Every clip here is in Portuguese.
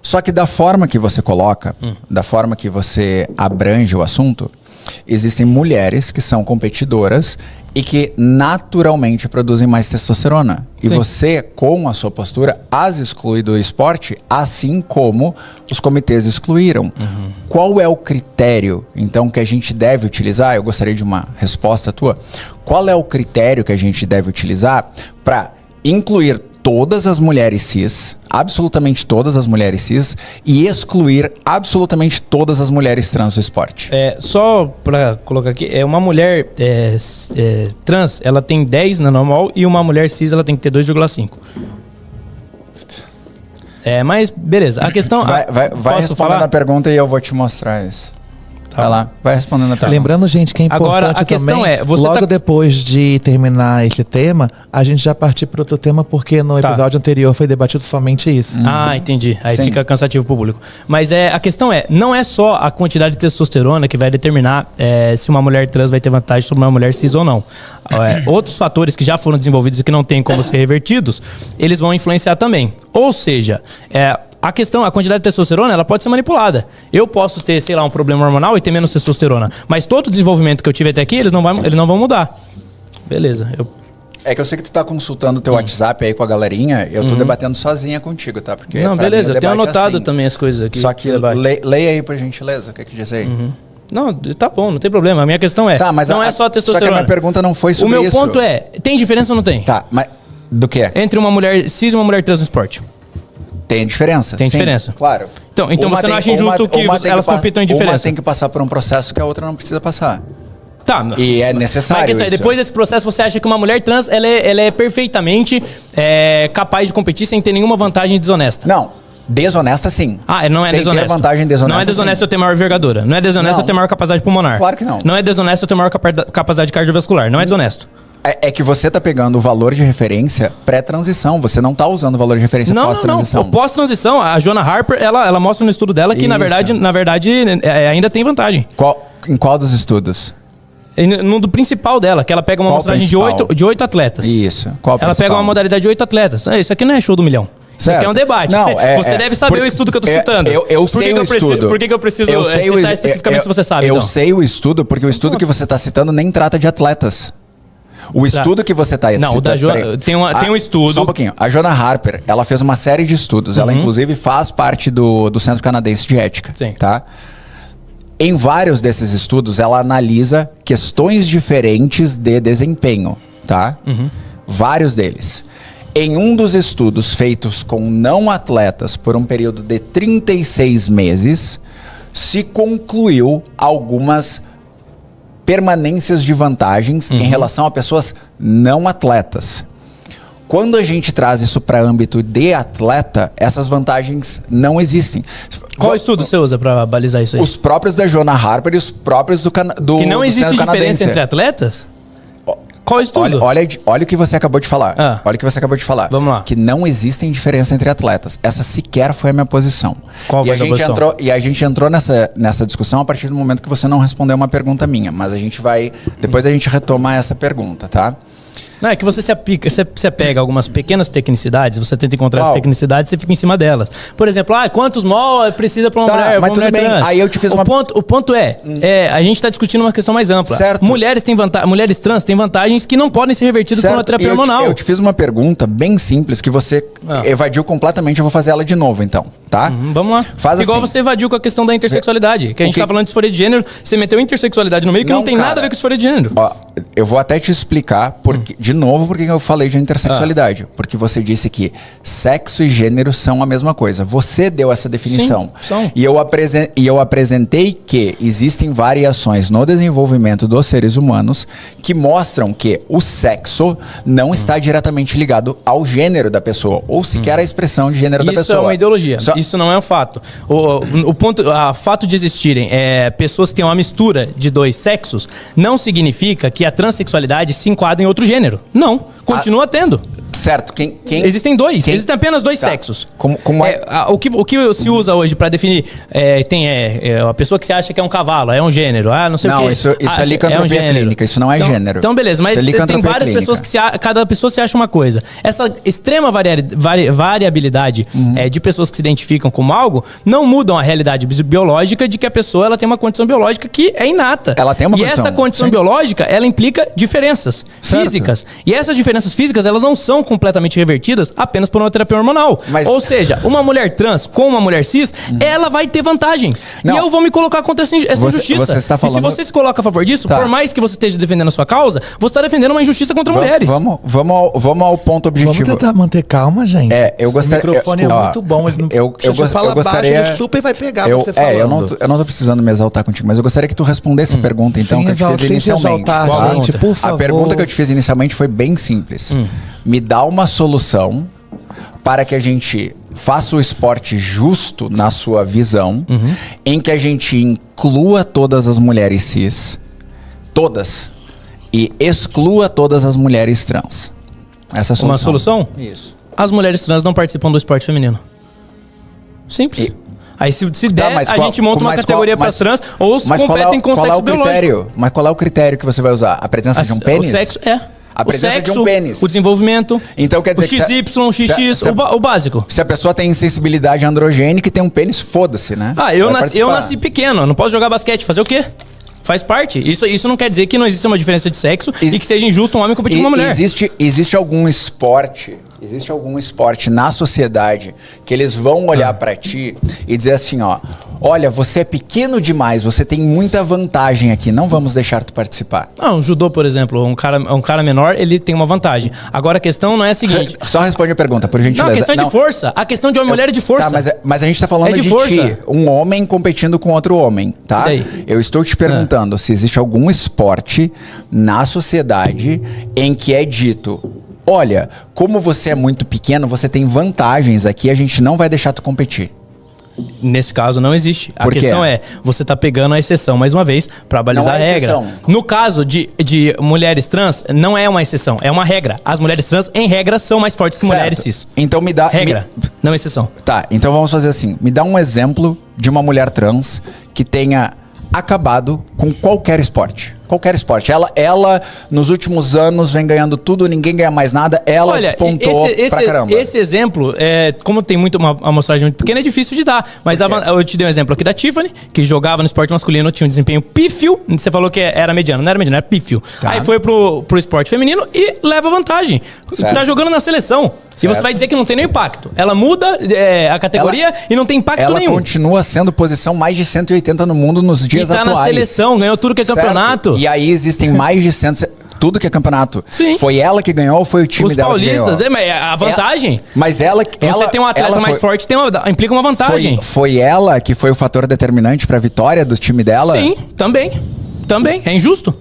Só que da forma que você coloca, da forma que você abrange o assunto, existem mulheres que são competidoras e que naturalmente produzem mais testosterona. E você, com a sua postura, as exclui do esporte, assim como os comitês excluíram. Qual é o critério, então, que a gente deve utilizar? Eu gostaria de uma resposta tua. Qual é o critério que a gente deve utilizar para incluir todas as mulheres cis, absolutamente todas as mulheres cis, e excluir absolutamente todas as mulheres trans do esporte? Só pra colocar aqui, uma mulher trans, ela tem 10 nanomol e uma mulher cis, ela tem que ter 2,5. Mas beleza, a questão... Vai respondendo a pergunta e eu vou te mostrar isso. Vai lá, vai respondendo a pergunta. Lembrando, gente, que é importante agora, a questão também, logo depois de terminar este tema, a gente já partir para outro tema, porque no episódio anterior foi debatido somente isso. Entendi. Aí Sim. fica cansativo pro público. Mas a questão não é só a quantidade de testosterona que vai determinar se uma mulher trans vai ter vantagem sobre uma mulher cis ou não. Outros fatores que já foram desenvolvidos e que não tem como ser revertidos, eles vão influenciar também. Ou seja, a quantidade de testosterona, ela pode ser manipulada. Eu posso ter, sei lá, um problema hormonal e ter menos testosterona. Mas todo o desenvolvimento que eu tive até aqui, eles não vão mudar. Beleza. É que eu sei que tu tá consultando o teu WhatsApp aí com a galerinha, eu tô debatendo sozinha contigo, tá? Porque não, beleza, eu tenho anotado assim. também as coisas aqui. Só que leia aí por gentileza, o que diz aí? Não, tá bom, não tem problema. A minha questão mas não é só a testosterona. Só que a minha pergunta não foi sobre isso. O meu ponto tem diferença ou não tem? Tá, mas do que? Entre uma mulher cis e uma mulher trans no esporte. Tem diferença. Tem diferença. Claro. Então você não acha injusto que elas compitam em diferença? Uma tem que passar por um processo que a outra não precisa passar. Tá. E é necessário isso. Depois desse processo, você acha que uma mulher trans ela é perfeitamente capaz de competir sem ter nenhuma vantagem desonesta? Não. Desonesta, sim. Não é sem desonesto. Ter vantagem desonesta, não é desonesto sim. eu ter maior envergadura. Não é desonesto eu ter maior capacidade pulmonar. Claro que não. Não é desonesto eu ter maior capacidade cardiovascular. Não é desonesto. É que você tá pegando o valor de referência pré-transição. Você não tá usando o valor de referência pós-transição. Não. Pós-transição, a Joanna Harper, ela mostra no estudo dela que, na verdade ainda tem vantagem. Em qual dos estudos? No do principal dela, que ela pega uma amostragem de 8 atletas. Isso. Qual ela pega uma modalidade de 8 atletas. Isso aqui não é show do milhão. Isso aqui é um debate. Não, você deve saber o estudo que eu tô citando. Eu sei o estudo. Por que eu preciso citar especificamente se você sabe? Eu sei o estudo, porque o estudo que você está citando nem trata de atletas. O estudo que você está citando... Não, o da Joana... Tem um estudo... Só um pouquinho. A Joanna Harper, ela fez uma série de estudos. Ela, inclusive, faz parte do Centro Canadense de Ética. Sim. Tá? Em vários desses estudos, ela analisa questões diferentes de desempenho. Tá? Vários deles. Em um dos estudos feitos com não atletas por um período de 36 meses, se concluiu algumas permanências de vantagens em relação a pessoas não atletas. Quando a gente traz isso para âmbito de atleta, essas vantagens não existem. Qual estudo você usa para balizar isso aí? Os próprios da Joanna Harper e os próprios do Que não existe diferença entre atletas? Qual estudo? Olha o que você acabou de falar. Olha o que você acabou de falar. Vamos lá. Que não existem diferença entre atletas. Essa sequer foi a minha posição. Qual foi a posição? E a gente entrou nessa discussão a partir do momento que você não respondeu uma pergunta minha. Mas a gente vai... Depois a gente retoma essa pergunta, tá? Não, é que você você pega algumas pequenas tecnicidades, você tenta encontrar as tecnicidades e você fica em cima delas. Por exemplo, quantos mol precisa para uma mulher? Mas tudo bem, trans? aí eu te fiz o ponto a gente está discutindo uma questão mais ampla. Certo. Mulheres trans têm vantagens que não podem ser revertidas com a terapia hormonal. Eu te fiz uma pergunta bem simples que você evadiu completamente. Eu vou fazer ela de novo, então, tá? Vamos lá. Faz igual assim. você evadiu com a questão da intersexualidade, que a gente tá falando de disforia de gênero, você meteu intersexualidade no meio que não tem nada a ver com disforia de gênero. Eu vou até te explicar, de novo, porque eu falei de intersexualidade. Porque você disse que sexo e gênero são a mesma coisa. Você deu essa definição. Sim, são. E eu apresentei que existem variações no desenvolvimento dos seres humanos que mostram que o sexo não está diretamente ligado ao gênero da pessoa, ou sequer à expressão de gênero da pessoa. Isso é uma ideologia. Isso não é um fato. O fato de existirem pessoas que têm uma mistura de dois sexos não significa que a transexualidade se enquadra em outro gênero. Não. Continua tendo. Certo. Existem dois. Existem apenas dois sexos. Como é? O que se usa hoje pra definir a pessoa que você acha que é um cavalo, é um gênero, não sei o quê. Isso é licantropia clínica, isso não é gênero. Então, beleza, mas tem várias pessoas que cada pessoa se acha uma coisa. Essa extrema variabilidade de pessoas que se identificam como algo não mudam a realidade biológica de que a pessoa ela tem uma condição biológica que é inata. Ela tem uma condição. E essa condição biológica, ela implica diferenças físicas. E essas diferenças físicas, elas não são completamente revertidas apenas por uma terapia hormonal. Ou seja, uma mulher trans com uma mulher cis, ela vai ter vantagem. Não. E eu vou me colocar contra essa injustiça. Você está falando... E se você se coloca a favor disso, por mais que você esteja defendendo a sua causa, você está defendendo uma injustiça contra mulheres. Vamos ao ponto objetivo. Vamos tentar manter calma, gente. Eu gostaria... O microfone é muito bom. Eu gostaria... Baixo, ele super vai pegar você falando. Eu não tô precisando me exaltar contigo, mas eu gostaria que tu respondesse a pergunta, então, que eu te fiz inicialmente. Gente, por favor. A pergunta que eu te fiz inicialmente foi bem simples. Me dá uma solução para que a gente faça o esporte justo na sua visão, em que a gente inclua todas as mulheres cis, todas, e exclua todas as mulheres trans. Essa é a solução. Uma solução? Isso. As mulheres trans não participam do esporte feminino. Simples. Aí se der, a gente monta uma categoria para trans ou competem com sexo biológico. Mas qual é o critério que você vai usar? A presença de um pênis? O sexo A presença de um pênis. O desenvolvimento. Então quer dizer o XY, XX, o básico. Se a pessoa tem sensibilidade androgênica e tem um pênis, foda-se, né? Eu nasci pequeno, não posso jogar basquete, fazer o quê? Faz parte. Isso não quer dizer que não existe uma diferença de sexo e que seja injusto um homem competir com uma mulher. Existe algum esporte na sociedade que eles vão olhar pra ti e dizer assim, ó, olha, você é pequeno demais, você tem muita vantagem aqui, não vamos deixar tu participar. Um judô, por exemplo, um cara menor, ele tem uma vantagem. Agora a questão não é a seguinte... Só responde a pergunta, por gentileza. Não, a questão é de força. A questão de homem e mulher é de força. Tá, mas a gente tá falando de ti, um homem competindo com outro homem, tá? Eu estou te perguntando se existe algum esporte na sociedade em que é dito... Olha, como você é muito pequeno, você tem vantagens aqui, a gente não vai deixar tu competir. Nesse caso não existe. A questão é, você tá pegando a exceção mais uma vez pra balizar a regra. No caso de mulheres trans, não é uma exceção, é uma regra. As mulheres trans, em regra, são mais fortes que mulheres cis. Então me dá... Regra, não exceção. Tá, então vamos fazer assim. Me dá um exemplo de uma mulher trans que tenha acabado com qualquer esporte. Qualquer esporte. Ela, nos últimos anos, vem ganhando tudo, ninguém ganha mais nada. Ela despontou pra caramba. Esse exemplo, como tem uma amostragem muito pequena, é difícil de dar. Mas eu te dei um exemplo aqui da Tiffany, que jogava no esporte masculino, tinha um desempenho pífio. Você falou que era mediano. Não era mediano, era pífio. Tá. Aí foi pro esporte feminino e leva vantagem. Certo. Tá jogando na seleção. Certo. E você vai dizer que não tem nenhum impacto. Ela muda a categoria e não tem impacto nenhum. Ela continua sendo posição mais de 180 no mundo nos dias atuais. E tá na seleção, ganhou tudo que é campeonato. E aí existem mais de 100... Tudo que é campeonato. Sim. Foi ela que ganhou ou foi o time dela que ganhou? Os paulistas, a vantagem. Mas ela... Você tem um atleta mais forte, implica uma vantagem. Foi ela que foi o fator determinante pra vitória do time dela? Sim, também. É injusto.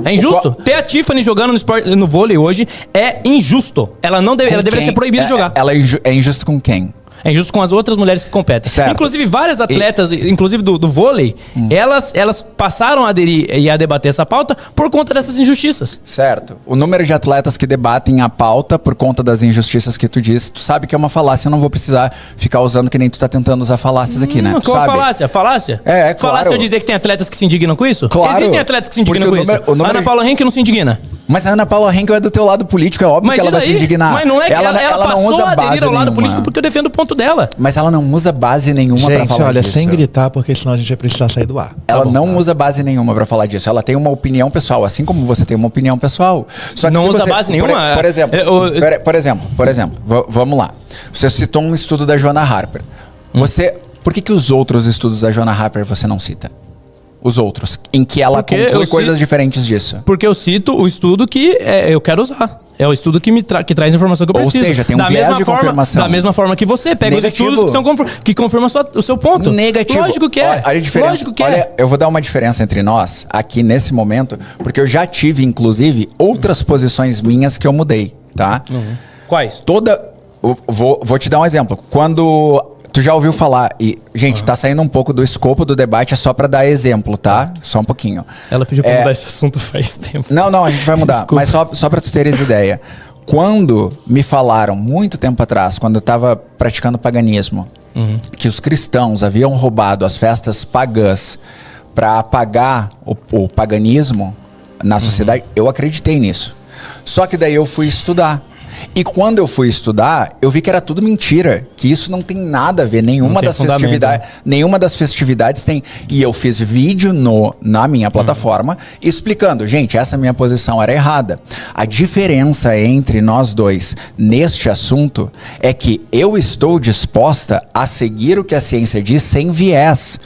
É injusto. Ter a Tiffany jogando no vôlei hoje é injusto. Ela deveria ser proibida de jogar. Ela é injusta com quem? É injusto com as outras mulheres que competem. Certo. Inclusive, várias atletas, inclusive do vôlei, elas passaram a aderir e a debater essa pauta por conta dessas injustiças. Certo. O número de atletas que debatem a pauta por conta das injustiças que tu disse, tu sabe que é uma falácia, eu não vou precisar ficar usando que nem tu tá tentando usar falácias aqui, né? Qual falácia? Falácia? Claro. Falácia eu dizer que tem atletas que se indignam com isso? Claro. Existem atletas que se indignam com isso. Ana Paula Henke não se indigna. Mas a Ana Paula Henke é do teu lado político, é óbvio que ela vai se indignar. Mas não é que ela passou a aderir ao lado político porque eu defendo o ponto dela. Mas ela não usa base nenhuma pra falar olha, disso. sem gritar, porque senão a gente vai precisar sair do ar. Ela não usa base nenhuma pra falar disso. Ela tem uma opinião pessoal, assim como você tem uma opinião pessoal. Só que não usa base nenhuma? Por exemplo, vamos lá. Você citou um estudo da Joanna Harper. Por que os outros estudos da Joanna Harper você não cita? Os outros, em que ela conclui coisas diferentes disso. Porque eu cito o estudo que eu quero usar. É o estudo que traz a informação que eu preciso. Ou seja, tem um viés de confirmação. Da mesma forma que você pega negativo. Os estudos que confirmam o seu ponto. Negativo. Lógico que é. Olha a diferença. Lógico que olha, eu vou dar uma diferença entre nós aqui nesse momento, porque eu já tive, inclusive, outras posições minhas que eu mudei, tá? Quais? Vou te dar um exemplo. Quando... Tu já ouviu falar, e, gente, tá saindo um pouco do escopo do debate, é só pra dar exemplo, tá? Só um pouquinho. Ela pediu pra mudar esse assunto faz tempo. Não, a gente vai mudar. Desculpa. Mas só pra tu teres ideia. Quando me falaram, muito tempo atrás, quando eu estava praticando paganismo, que os cristãos haviam roubado as festas pagãs para apagar o paganismo na sociedade, eu acreditei nisso. Só que daí eu fui estudar. E quando eu fui estudar, eu vi que era tudo mentira, que isso não tem nada a ver, nenhuma das festividades tem. E eu fiz vídeo na minha plataforma explicando, gente, essa minha posição era errada. A diferença entre nós dois neste assunto é que eu estou disposta a seguir o que a ciência diz sem viés.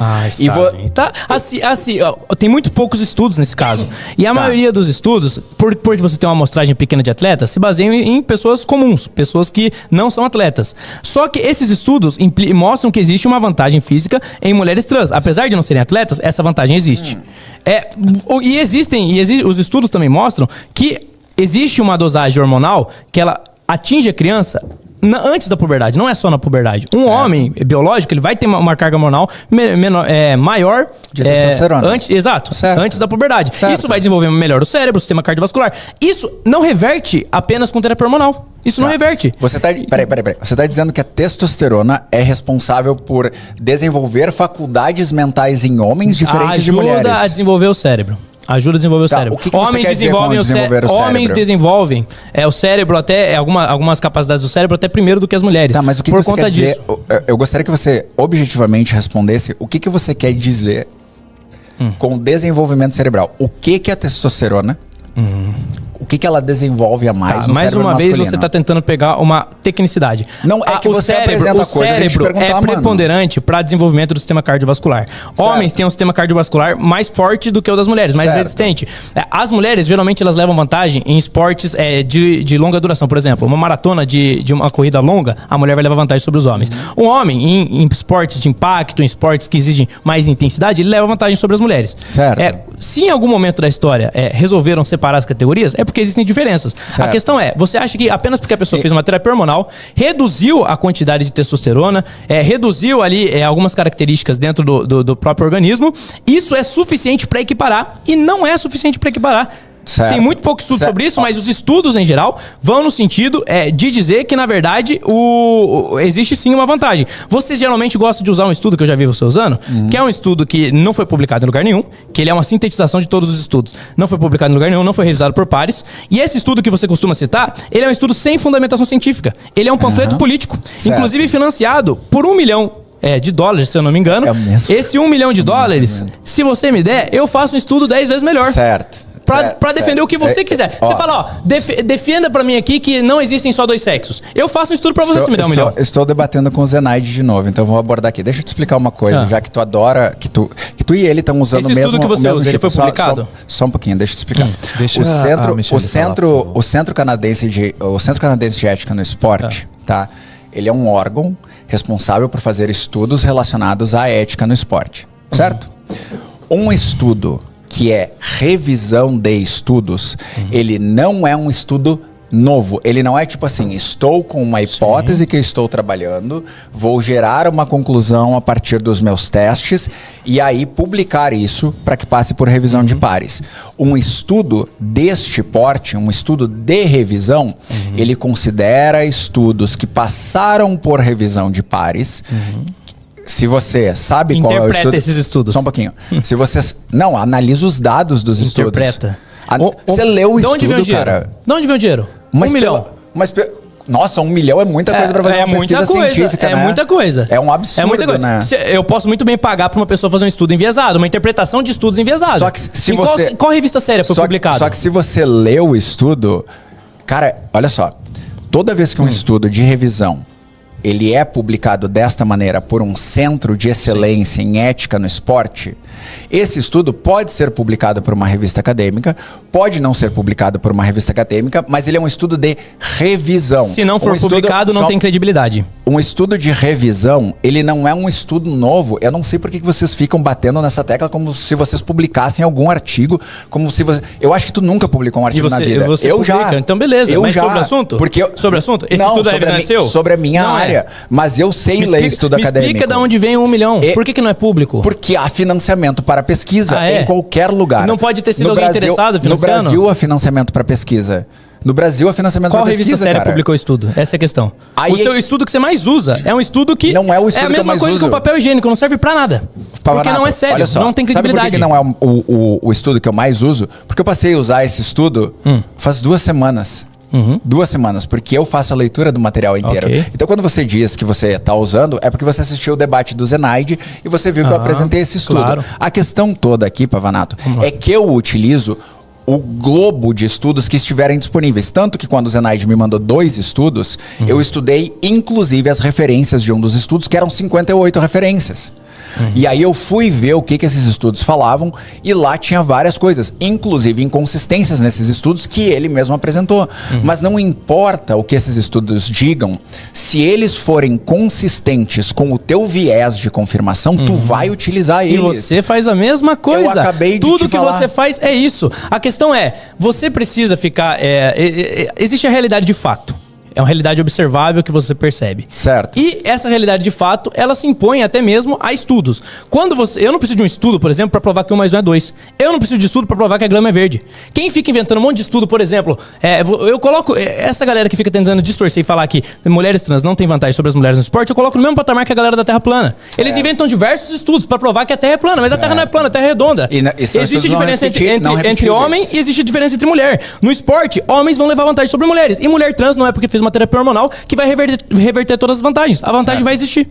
Tem muito poucos estudos nesse caso. E a maioria dos estudos, por você ter uma amostragem pequena de atletas, se baseiam em pessoas comuns, pessoas que não são atletas. Só que esses estudos mostram que existe uma vantagem física em mulheres trans. Apesar de não serem atletas, essa vantagem existe. Os estudos também mostram que existe uma dosagem hormonal que ela atinge a criança antes da puberdade, não é só na puberdade. Um homem biológico, ele vai ter uma carga hormonal maior de testosterona. Antes da puberdade. Certo. Isso vai desenvolver melhor o cérebro, o sistema cardiovascular. Isso não reverte apenas com terapia hormonal. Isso não reverte. Peraí. Você tá dizendo que a testosterona é responsável por desenvolver faculdades mentais em homens diferentes de mulheres? Ajuda a desenvolver o cérebro. Ajuda a desenvolver o cérebro. O que homens desenvolvem o cérebro? Homens desenvolvem o cérebro até algumas capacidades do cérebro até primeiro do que as mulheres. Tá, mas o que você quer dizer? Eu gostaria que você objetivamente respondesse o que você quer dizer com desenvolvimento cerebral. O que é a testosterona? O que ela desenvolve a mais no mais cérebro uma masculino? vez você está tentando pegar uma tecnicidade. Não, é que você apresenta a coisa, o cérebro é preponderante para desenvolvimento do sistema cardiovascular. Homens têm um sistema cardiovascular mais forte do que o das mulheres, mais resistente. As mulheres, geralmente, elas levam vantagem em esportes de longa duração. Por exemplo, uma maratona de uma corrida longa, a mulher vai levar vantagem sobre os homens. Um homem, em esportes de impacto, em esportes que exigem mais intensidade, ele leva vantagem sobre as mulheres. Certo. Se em algum momento da história resolveram separar as categorias, é porque existem diferenças. Certo. A questão é, você acha que apenas porque a pessoa fez uma terapia hormonal, reduziu a quantidade de testosterona, reduziu ali algumas características dentro do próprio organismo, isso é suficiente para equiparar e não é suficiente para equiparar. Certo. Tem muito pouco estudo sobre isso, mas os estudos em geral vão no sentido de dizer que, na verdade, existe sim uma vantagem. Vocês geralmente gostam de usar um estudo que eu já vi você usando, que é um estudo que não foi publicado em lugar nenhum, que ele é uma sintetização de todos os estudos. Não foi publicado em lugar nenhum, não foi revisado por pares. E esse estudo que você costuma citar, ele é um estudo sem fundamentação científica. Ele é um panfleto político, inclusive financiado por $1 milhão de dólares, se eu não me engano. Esse $1 milhão de dólares, se você me der, eu faço um estudo 10 vezes melhor. Certo. Pra defender o que você quiser. Você fala, defenda pra mim aqui que não existem só dois sexos. Eu faço um estudo pra você, se me der $1 milhão. Estou debatendo com o Zenaide de novo, então vou abordar aqui. Deixa eu te explicar uma coisa, já que tu adora, que tu e ele estão usando o mesmo... Esse estudo que você usa, ele foi publicado? Só um pouquinho, deixa eu te explicar. O Centro Canadense de Ética no Esporte, tá? Ele é um órgão responsável por fazer estudos relacionados à ética no esporte, certo? Um estudo que é revisão de estudos, ele não é um estudo novo. Ele não é tipo assim, estou com uma hipótese que eu estou trabalhando, vou gerar uma conclusão a partir dos meus testes e aí publicar isso para que passe por revisão de pares. Um estudo deste porte, um estudo de revisão, ele considera estudos que passaram por revisão de pares. Se você sabe qual é o estudo... Interpreta esses estudos. Só um pouquinho. Se você... Não, analisa os dados dos estudos. Interpreta. Você leu o estudo, cara. De onde vem o dinheiro? $1 milhão. Nossa, $1 milhão é muita coisa pra fazer uma pesquisa científica, né? É muita coisa. É um absurdo, muita coisa. né? Eu posso muito bem pagar pra uma pessoa fazer um estudo enviesado, uma interpretação de estudos enviesados. Só que se você... Qual revista séria foi publicado? Só que se você leu o estudo... Cara, olha só. Toda vez que um estudo de revisão ele é publicado desta maneira por um centro de excelência em ética no esporte, esse estudo pode ser publicado por uma revista acadêmica, pode não ser publicado por uma revista acadêmica, mas ele é um estudo de revisão. Se não for publicado, não tem credibilidade. Um estudo de revisão, ele não é um estudo novo. Eu não sei por que vocês ficam batendo nessa tecla como se vocês publicassem algum artigo, como se você... Eu acho que tu nunca publicou um artigo na vida. Eu publica. Já. Então beleza, mas sobre o assunto? Sobre o assunto? Esse estudo da revisão é seu? Sobre a minha área. Mas eu sei ler estudo acadêmico. Me explica de onde vem $1 milhão. Por que não é público? Porque há financiamento para pesquisa em qualquer lugar. Não pode ter sido alguém interessado financiando? No Brasil há financiamento para pesquisa. No Brasil, é financiamento Qual pra pesquisa, revista séria cara. publicou o estudo? Essa é a questão. Aí O seu estudo que você mais usa é um estudo que Não é o estudo a que eu mesma mais coisa que uso. o papel higiênico, não serve pra nada. Porque Pavanato, não é sério, olha só, não tem sabe credibilidade. por que não é o estudo que eu mais uso? Porque eu passei a usar esse estudo faz 2 semanas. 2 semanas, porque eu faço a leitura do material inteiro. Ok. Então, quando você diz que você está usando, é porque você assistiu o debate do Zenaide e você viu que eu apresentei esse estudo. claro. A questão toda aqui, Pavanato, é que eu utilizo o globo de estudos que estiverem disponíveis. Tanto que quando o Zenaide me mandou 2 estudos, eu estudei inclusive as referências de um dos estudos, que eram 58 referências. E aí eu fui ver o que esses estudos falavam e lá tinha várias coisas, inclusive inconsistências nesses estudos que ele mesmo apresentou. Mas não importa o que esses estudos digam, se eles forem consistentes com o teu viés de confirmação, tu vai utilizar E eles. você faz a mesma coisa. Eu acabei de Tudo te que falar. você faz é isso. A questão é, você precisa ficar... existe a realidade de fato. É uma realidade observável que você percebe. Certo. E essa realidade de fato, ela se impõe até mesmo a estudos. Quando você... Eu não preciso de um estudo, por exemplo, para provar que 1 mais 1 é 2. Eu não preciso de estudo para provar que a grama é verde. Quem fica inventando um monte de estudo, por exemplo... eu coloco... essa galera que fica tentando distorcer e falar que mulheres trans não têm vantagem sobre as mulheres no esporte, eu coloco no mesmo patamar que a galera da Terra plana. Eles inventam diversos estudos para provar que a Terra é plana, mas a Terra não é plana, a Terra é redonda. E são Existe estudos não diferença não entre repetíveis. homem e existe diferença entre mulher. No esporte, homens vão levar vantagem sobre mulheres. E mulher trans não é porque fez uma terapia hormonal que vai reverter todas as vantagens. A vantagem vai existir.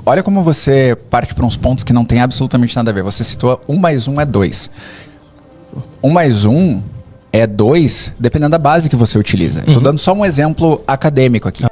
Olha como você parte para uns pontos que não tem absolutamente nada a ver. Você citou 1 mais 1 é 2. 1 mais 1 é 2 dependendo da base que você utiliza. Eu tô dando só um exemplo acadêmico aqui.